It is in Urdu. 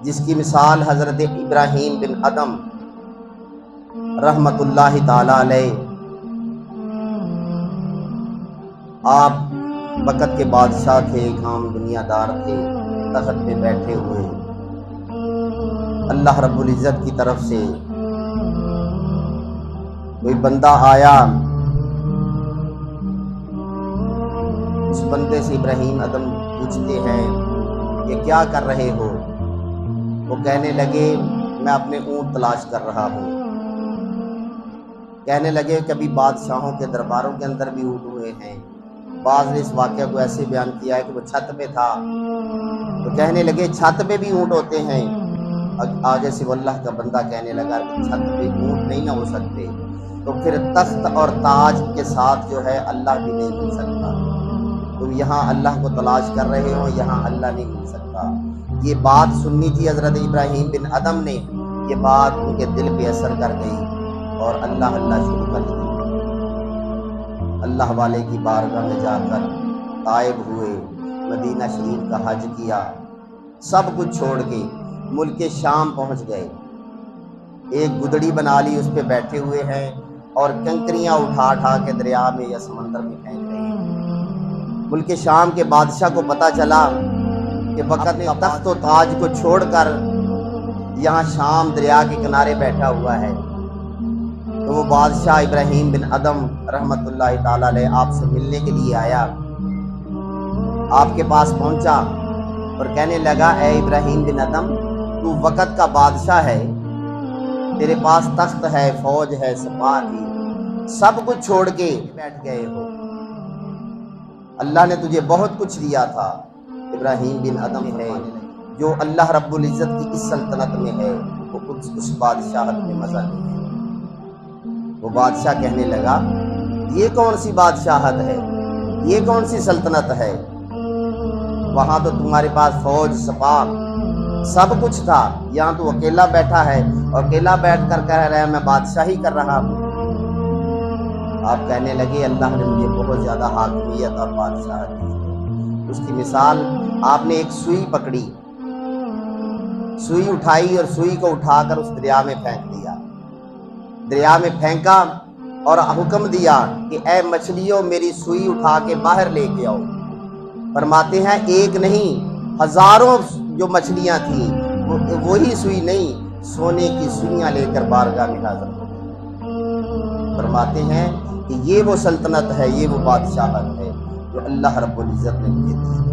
جس کی مثال حضرت ابراہیم بن ادم رحمت اللہ تعالی علیہ، آپ وقت کے بادشاہ تھے، ایک عام دنیا دار تھے، تخت پہ بیٹھے ہوئے، اللہ رب العزت کی طرف سے کوئی بندہ آیا، اس بندے سے ابراہیم ادم پوچھتے ہیں کہ کیا کر رہے ہو؟ وہ کہنے لگے میں اپنے اونٹ تلاش کر رہا ہوں۔ کہنے لگے کبھی بادشاہوں کے درباروں کے اندر بھی اونٹ ہوئے ہیں، بعض نے اس واقعہ کو ایسے بیان کیا ہے کہ وہ چھت پہ تھا، تو کہنے لگے چھت پہ بھی اونٹ ہوتے ہیں۔ آگے سے وہ اللہ کا بندہ کہنے لگا کہ چھت پہ اونٹ نہیں نہ ہو سکتے، تو پھر تخت اور تاج کے ساتھ جو ہے اللہ بھی نہیں مل سکتا۔ تم یہاں اللہ کو تلاش کر رہے ہو، یہاں اللہ نہیں مل سکتا۔ یہ بات سننی تھی حضرت ابراہیم بن ادم نے، یہ بات ان کے دل پہ اثر کر گئی اور اللہ اللہ شروع کر دی۔ اللہ والے کی بارگاہ میں جا کر تائب ہوئے، مدینہ شریف کا حج کیا، سب کچھ چھوڑ کے ملک شام پہنچ گئے۔ ایک گدڑی بنا لی، اس پہ بیٹھے ہوئے ہیں اور کنکریاں اٹھا کے دریا میں یا سمندر میں پھینک رہے ہیں۔ ملک شام کے بادشاہ کو پتہ چلا کہ وقت نے تخت و تاج کو چھوڑ کر یہاں شام دریا کے کنارے بیٹھا ہوا ہے، تو وہ بادشاہ ابراہیم بن ادم رحمت اللہ تعالی علیہ آپ سے ملنے کے لیے آیا، آپ کے پاس پہنچا اور کہنے لگا اے ابراہیم بن ادم، تو وقت کا بادشاہ ہے، تیرے پاس تخت ہے، فوج ہے، سپاہ ہے، سب کچھ چھوڑ کے بیٹھ گئے ہو، اللہ نے تجھے بہت کچھ دیا تھا۔ ابراہیم بن ادم ہے جو اللہ رب العزت کی اس سلطنت میں ہے، وہ اس بادشاہت میں مزہ نہیں ہے۔ وہ بادشاہ کہنے لگا یہ کون سی بادشاہت ہے، یہ کون سی سلطنت ہے؟ وہاں تو تمہارے پاس فوج سپاہ سب کچھ تھا، یہاں تو اکیلا بیٹھا ہے اور اکیلا بیٹھ کر کہہ رہا ہے میں بادشاہی کر رہا ہوں۔ آپ کہنے لگے اللہ نے مجھے بہت زیادہ حاکمیت اور بادشاہت دی ہے۔ اس کی مثال آپ نے ایک سوئی پکڑی، سوئی اٹھائی اور سوئی کو اٹھا کر اس دریا میں پھینک دیا، دریا میں پھینکا اور حکم دیا کہ اے مچھلیوں میری سوئی اٹھا کے باہر لے کے آؤ۔ فرماتے ہیں ایک نہیں ہزاروں جو مچھلیاں تھیں وہی سوئی نہیں، سونے کی سوئیاں لے کر بارگاہ میں حاضر ہو گئے۔ فرماتے ہیں کہ یہ وہ سلطنت ہے، یہ وہ بادشاہت ہے جو اللہ رب العزت نے مجھے دی۔